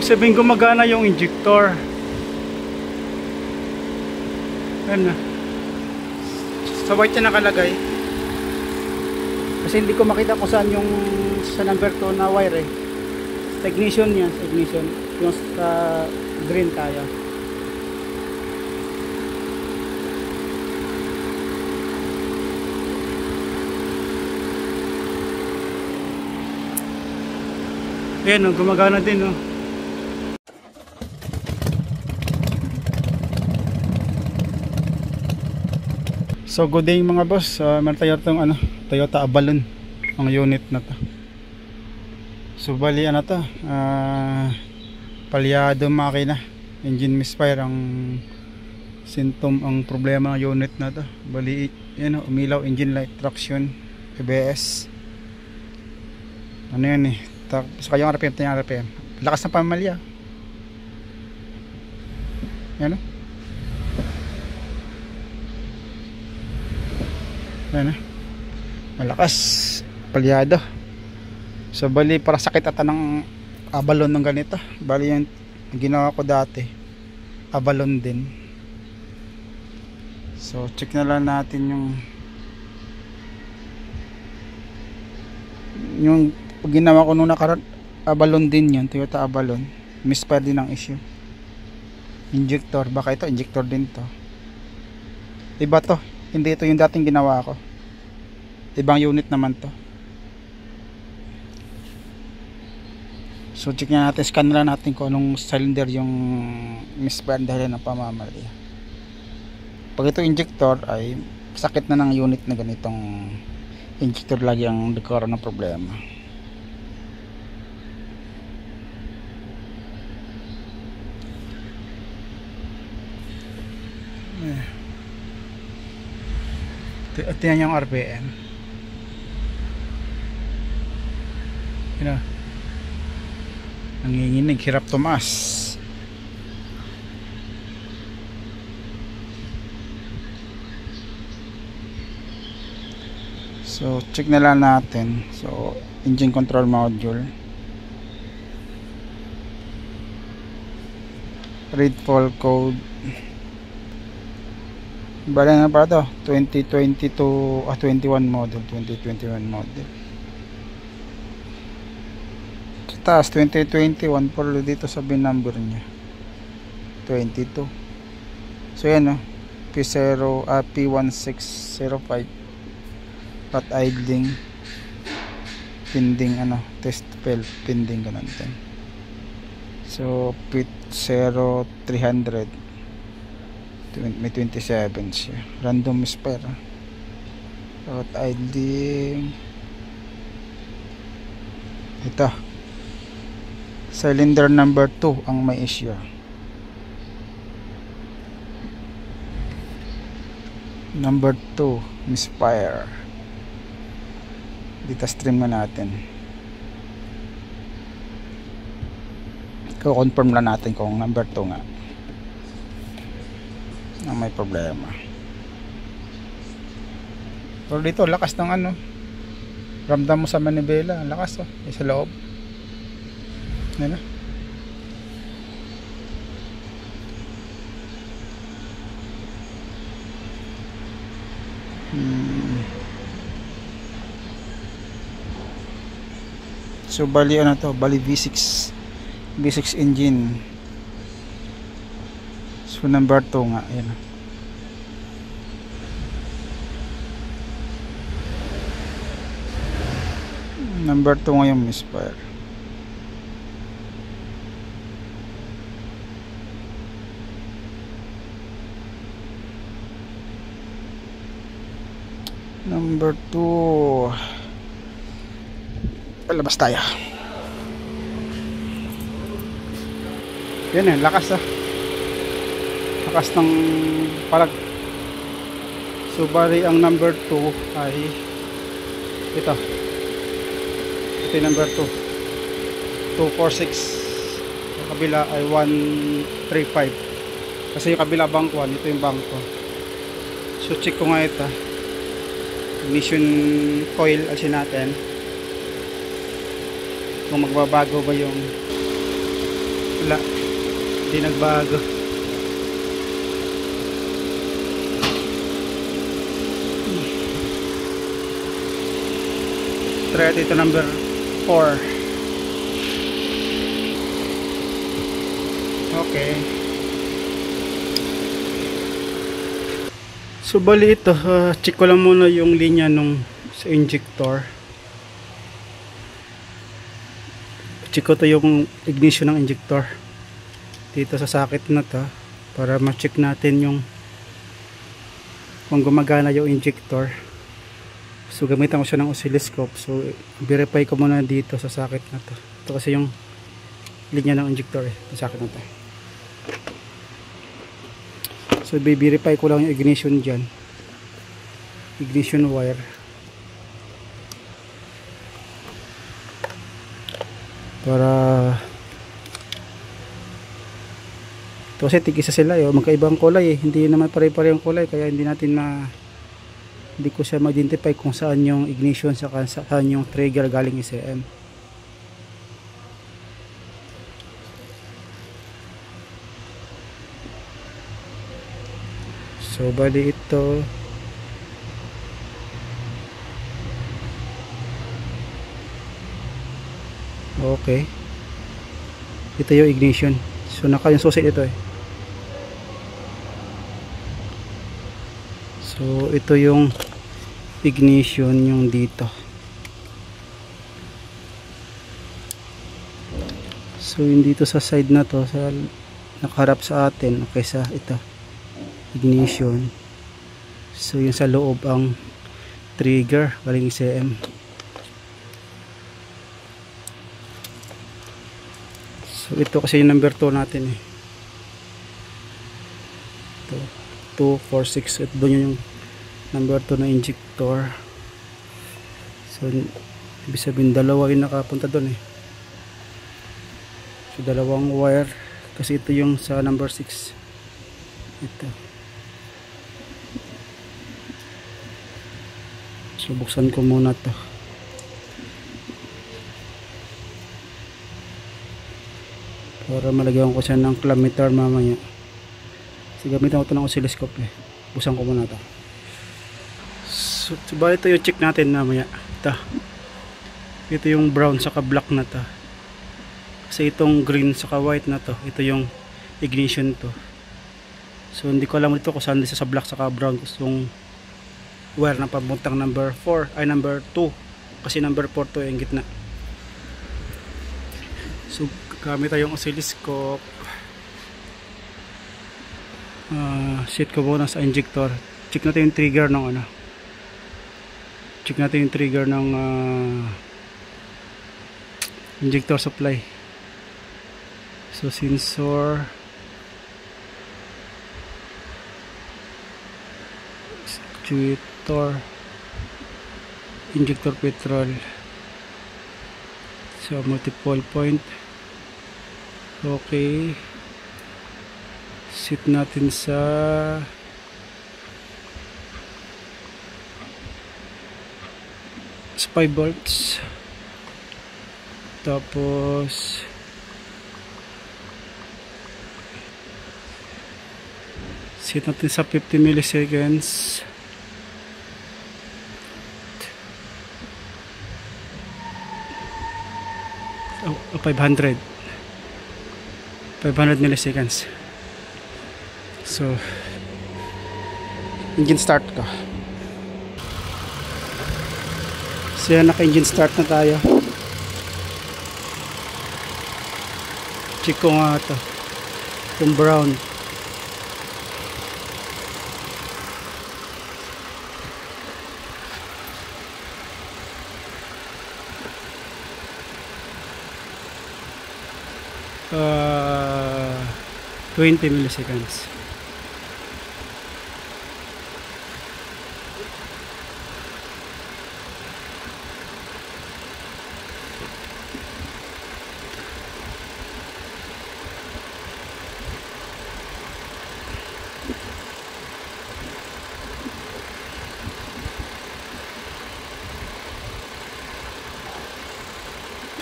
sabihin gumagana yung injector. Ayan na. Sa white na nakalagay. Kasi hindi ko makita kung saan yung sa number 2 na wire eh. Ignition yan, ignition. Yung sa green tayo. Ayan, gumagana din, no. So good day mga boss. Meron tayo itong Toyota Avalon, ang unit na to. So bali to, palyado makina, engine misfire ang symptom, ang problema ng unit na to. Bali yan, umilaw engine light, traction, ABS. Ano yan eh, tapos kayong RPM, tayong RPM, lakas ng pamalya. Yan o. Yan o, malakas, palyado. So bali para sakit ata ng Avalon ng ganito. Bali yung ginawa ko dati, Avalon din. So check na lang natin yung ginawa ko nung nakaraan. Avalon din yun, Toyota Avalon. Misfire din ang issue. Injector, baka ito injector din to. Iba to, hindi ito yung dating ginawa ko. Ibang unit naman to. So check na natin, scan na natin kung anong cylinder yung misfire dahil ng pamamali. Pag ito injector ay sakit na ng unit na ganitong injector, lagi ang nagkaroon ng problema. Tingnan yung RPM. Yun o, nanginginig, hirap tumaas. So check na lang natin. So engine control module, read fault code. Bala na pa to, 2022 21 model, 2021 model. Sa taas 2021, pero dito sabi number nya 22. So yan P0 P1605 pat idling pending test fail pending ganun din. So P0 300 may 27 siya, random misfire. Pat idling, ito cylinder number 2 ang may issue. Number 2 misfire. Dito stream na natin, confirm na natin kung number 2 nga na may problema. Pero dito lakas ng ramdam mo sa manibela, lakas sa loob. Yan na. So bali bali V6 engine. So number 2 nga, yan. Number 2 nga yung misfire. Number 2. Palabas tayo. Yan lakas lakas ng palag. So bali ang number 2 ay ito yung number 2 246, yung kabila ay 135 kasi yung kabila bank 1, ito yung bank 2. So check ko nga ito, ignition coil alisin natin kung magbabago ba yung wala, hindi nagbago. Try ito number 4. Okay. So bali ito, check ko lang muna yung linya nung sa injector. Check ko to yung ignition ng injector dito sa socket na to para ma-check natin yung kung gumagana yung injector. So gamitan ko siya ng oscilloscope. So verify ko muna dito sa socket na to. Ito kasi yung linya ng injector sa socket na to. So i-verify ko lang yung ignition dyan, ignition wire. Para ito kasi tig-isa sila magkaibang kulay hindi naman pare-parehong kulay, kaya hindi ko siya ma-identify kung saan yung ignition saan yung trigger galing SEM. So bali ito okay, ito yung ignition. So naka yung susi ito so ito yung ignition yung dito. So yung dito sa side na to sa nakaharap sa atin, okay, sa ito ignition. So yung sa loob ang trigger galing SEM. So ito kasi yung number 2 natin ito 2, 4, 6. Ito doon yung number 2 na injector. So ibig sabihin dalawa yung nakapunta doon so dalawang wire kasi ito yung sa number 6 ito. So buksan ko muna to para malagyan ko siya ng clammeter mamaya. So gamitin ko ito ng oscilloscope buksan ko muna to. So ito yung check natin mamaya. Ito yung brown saka black na to kasi itong green saka white na to ito yung ignition to. So hindi ko alam dito kung saan sa black saka brown yung wire na papuntang number 4 ay number 2 kasi number 4 to yung gitna. So gamit tayong oscilloscope, set ko muna sa injector. Check natin yung trigger ng check natin yung trigger ng injector supply. So sensor, actuator, injector petrol. So multiple point. Okay, set natin sa 5 volts. Tapos set natin sa 50 milliseconds. 500 milliseconds. So engine start ko. So yan, naka engine start na tayo. Check ko nga ito yung brown. Uh, 20 milliseconds.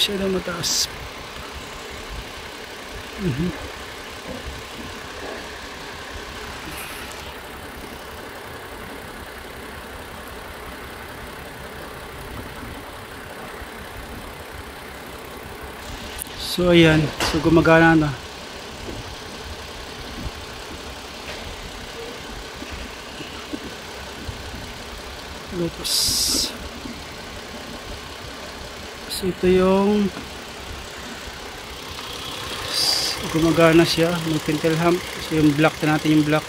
Masyadong mataas. Mhm. So ayan, so gumagana na. Tapos so ito yung gumagana siya, may pintel hump. So yung block natin, yung block.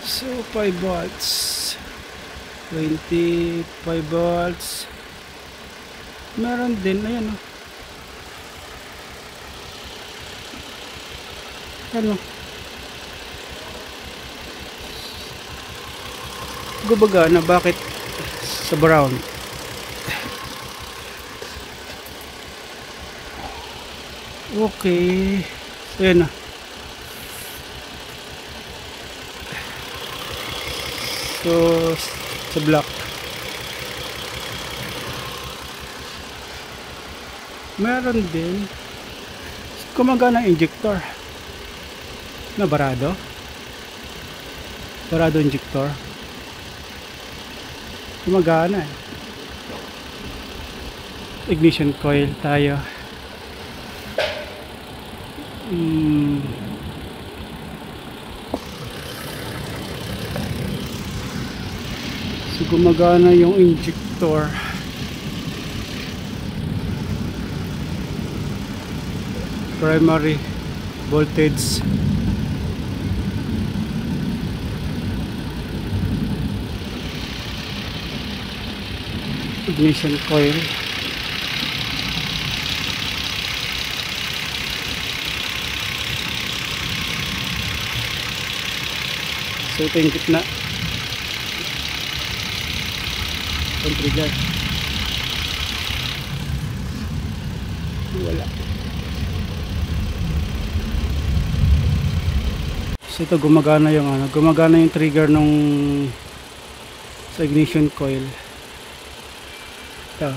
So 5 volts, 25 volts. Meron din, ayan o. Ano? Gumagana, bakit sa brown? Okay. Ayan na. So sa black meron din gumagana injector na barado injector, gumagana ignition coil tayo. So gumagana yung injector. Primary voltage. Ignition coil. So ito yung gitna. Trigger. Wala. So ito gumagana yung gumagana yung trigger nung sa ignition coil. Ito.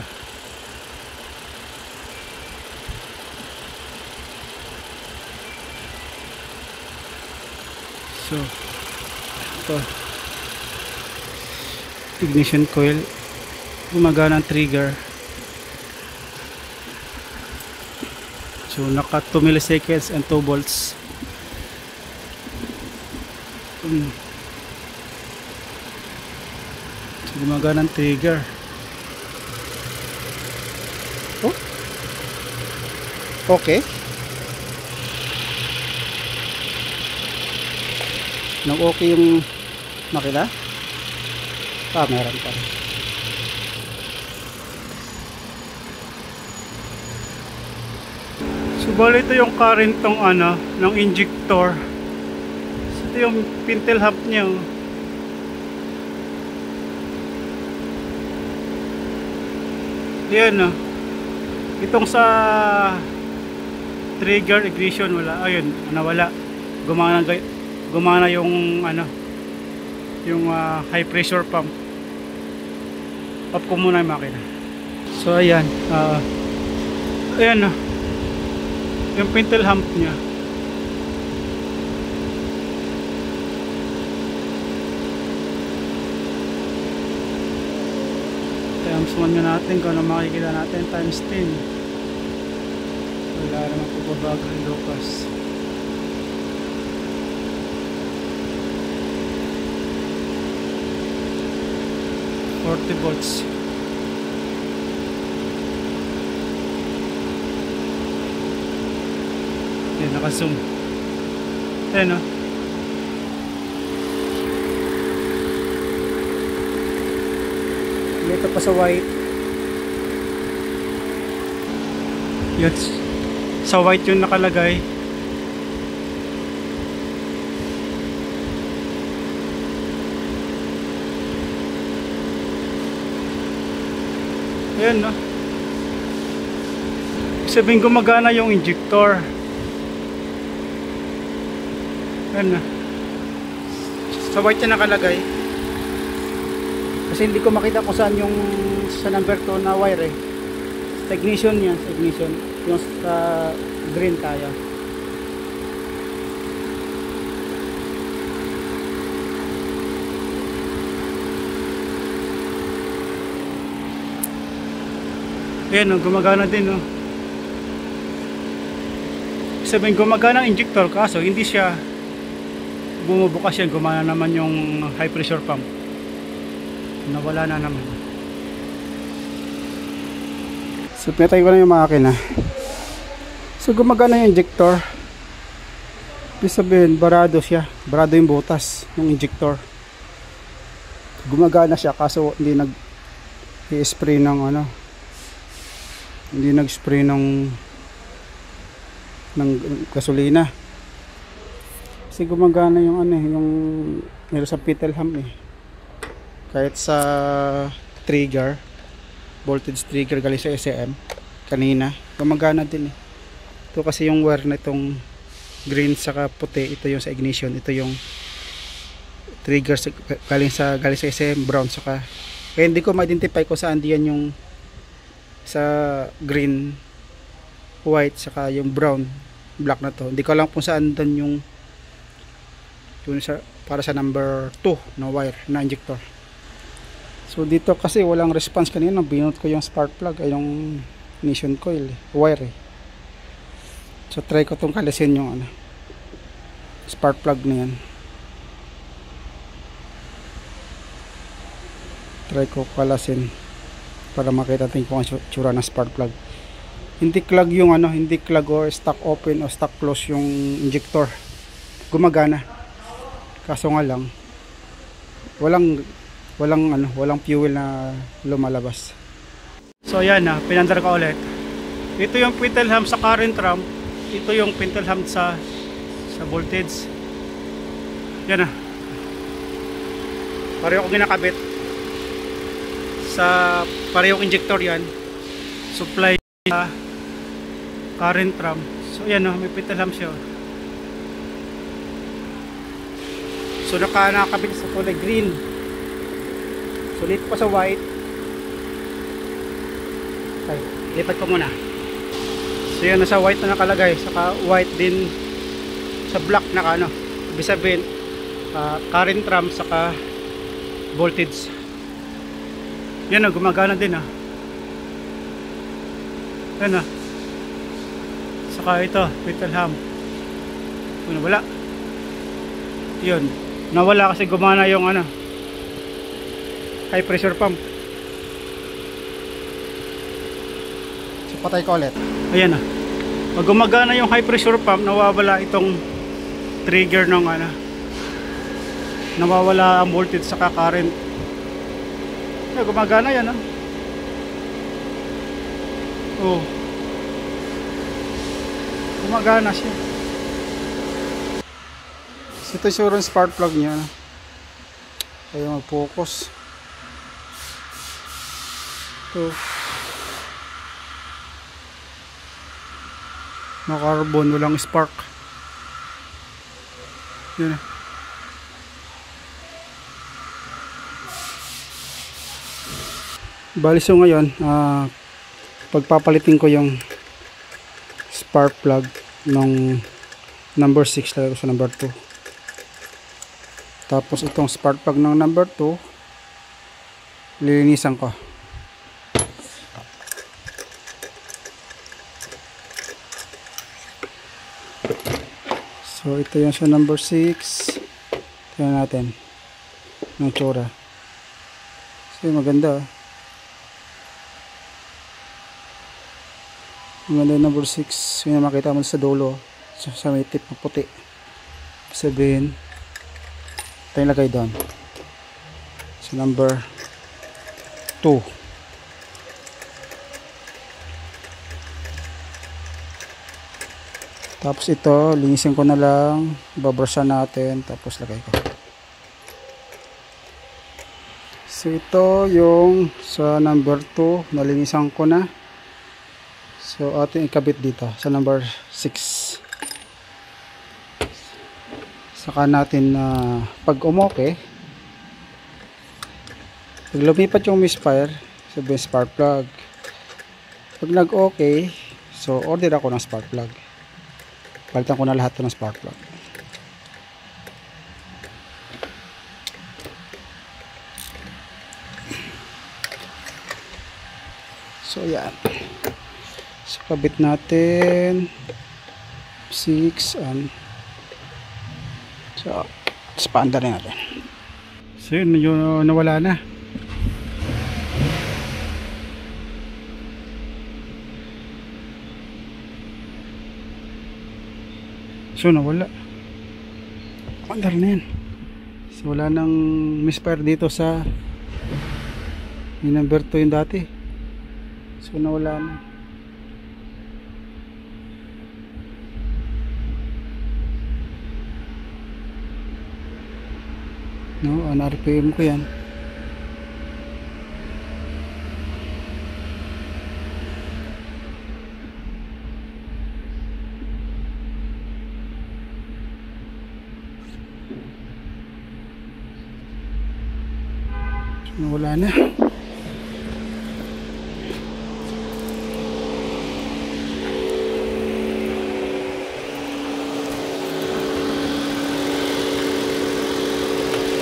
So ito. Ignition coil. Gumagana ang trigger. So naka 2 milliseconds and 2 volts. So gumagana ang trigger. Oh. Okay. Nang okay yung makina. Meron pa rin. So bali ito yung current tong ng injector. So, ito yung pintel hump niya. Yan itong sa trigger ignition wala. Ayun, nawala. Gumana yung yung high pressure pump. Off ko muna yung makina. So ayan, ayan yung pintel hump nya. Times 1 nga natin kung ano makikita natin, times 10. Wala naman pagbabago ang Lucas. volts. Yan, naka-zoom. Ayan Dito pa sa white. Yan. Sa white yung nakalagay. Ayan sabihin gumagana yung injector. Ayan sa white yung nakalagay. Kasi hindi ko makita kung saan yung sa number 2 na wire eh. Sa ignition yan, sa ignition. Yung sa green tayo. Ayan, gumagana din, no. Sabihin, gumagana ang injector, kaso hindi siya bumubukas yan. Gumana naman yung high pressure pump. Nawala na naman. So, pinatay ko na yung makina. So, gumagana yung injector. Ibig sabihin, barado siya. Barado yung butas ng injector. Gumagana siya, kaso hindi nag-i-spray ng ano. Hindi nag-spray ng gasolina. Kasi gumagana yung ano, yung meron sa Pittelham eh. Kahit sa trigger, voltage trigger galing sa SM kanina, gumagana din eh. Ito kasi yung wire na itong green saka puti, ito yung sa ignition, ito yung trigger galing sa SM brown saka, kaya hindi ko ma-identify kung saan diyan yung sa green, white saka yung brown, black na to. Hindi ko alam kung saan doon yung sa, para sa number 2 na wire na injector. So dito kasi walang response kanina, binot ko yung spark plug ay yung ignition coil wire eh. So try ko tong kalisin yung ano, spark plug na yan. Try ko kalasin para makita natin kung ang tsura ng spark plug. Hindi clog yung ano, hindi clog or stuck open o stuck close yung injector. Gumagana. Kaso nga lang walang fuel na lumalabas. So yan na, pinandar ko ulit. Ito yung Pittelham sa current ramp, ito yung Pittelham sa voltage. Yan na. Pareho ko ginakabit. Sa parehong injector yan, supply sa current ramp. So yan o, may Pittelham siya. So nakakabit sa kulay green. Sulit pa sa white. Okay, lipat ko muna. So yan, nasa white na nakalagay, saka white din sa black na ano, ibig sabihin current ramp saka voltage. Yan o, gumagana din ah. Yan ah. Saka ito, Pittelham. Nawala. Yun. Nawala kasi gumana yung ano, high pressure pump. So patay ko ulit. Ayan ah. Pag gumagana yung high pressure pump, nawawala itong trigger ng ano. Nawawala ang voltage saka current. Gumagana yan ah. Oh, gumagana siya. So, ito yung spark plug niya. Kaya mag-focus. Ito na carbon, walang spark. Yan. Bali, so ngayon pagpapalitin ko yung spark plug ng number 6, lagay ko sa number 2. Tapos itong spark plug ng number 2 lilinisan ko. So ito yung sa number 6. Tingnan natin ng tsura. So maganda oh. Maganda yung number 6. Yung makita mo sa dulo, sa may tip na puti. Sabihin ito yung lagay doon sa number 2. Tapos ito, linisin ko na lang, babrushan natin, tapos lagay ko. So ito yung sa number 2, nalinisan ko na. So ating ikabit dito sa number 6. Saka natin pag umoke, Pag lumipat yung misfire, sabihin spark plug. Pag nag-okay, so order ako ng spark plug. Palitan ko na lahat to ng spark plug. So yan. So kabit natin 6 and so expand rin natin. So yun, medyo nawala na. So nawala. Under na yan. So wala nang misfire dito sa yung number 2 yung dati. So nawala na. No, on RPM ko yan. So, wala na.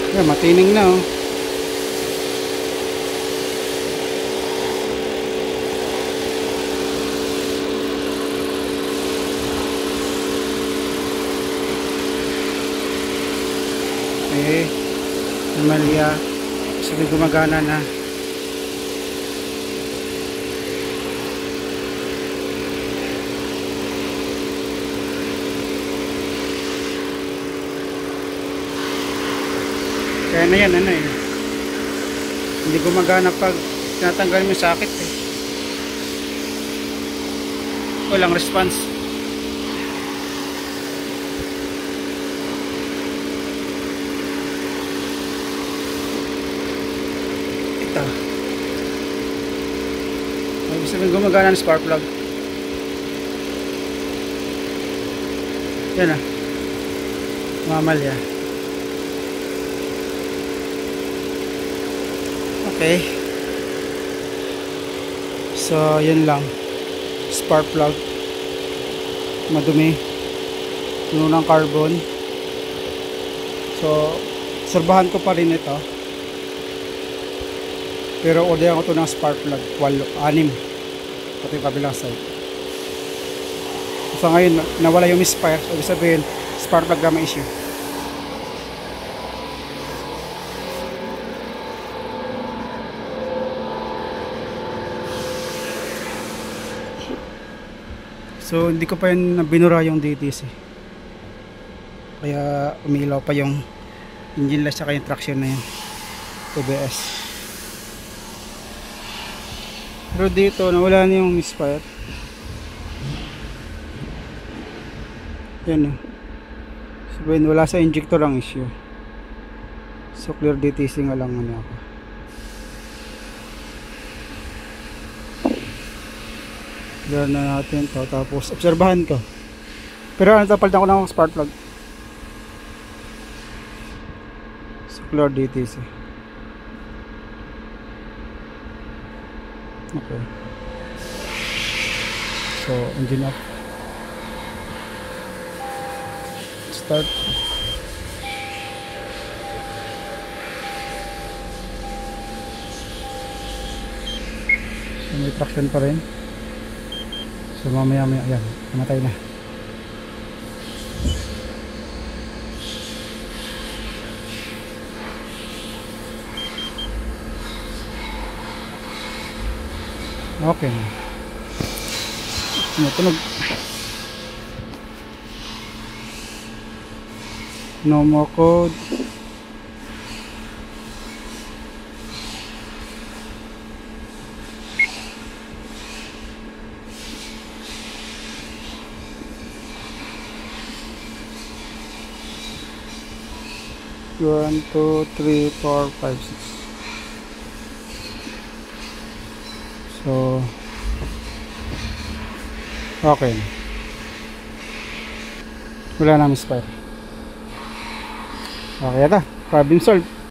Yeah, matining na oh. Okay, Amalia, sabi gumagana na. Kaya na yan, ano eh. Hindi gumagana pag tinatanggal mo yung sakit eh. Walang response. Ito. Ibig sabihin gumagana ng spark plug. Yan ah. Mamalya. Okay. So, yun lang. Spark plug. Madumi. Puno ng carbon. So, serbahan ko pa rin ito. Pero orderan ko ito ng spark plug. 6. Pati yung kabilang side. So, ngayon, nawala yung misfire. So, ibig sabihin, spark plug na may issue. So hindi ko pa yun binura yung DTC. Kaya umilaw pa yung engine light saka yung traction na yun. ABS. Pero dito nawala na yung misfire. Yan o. Sabihin wala sa injector ang issue. So clear DTC nga lang ano ako. Clear na natin to, tapos obserbahan ko. Pero ano, palitan ko ng spark plug. So clear DTC. Okay. So engine up. Start. So may traction pa rin. So mamaya ayan, namatay na. Okay. Tumutunog. No more code. One, two, three, four, five, six. So okay. Wala na misfire. Okay ata. Problem solved.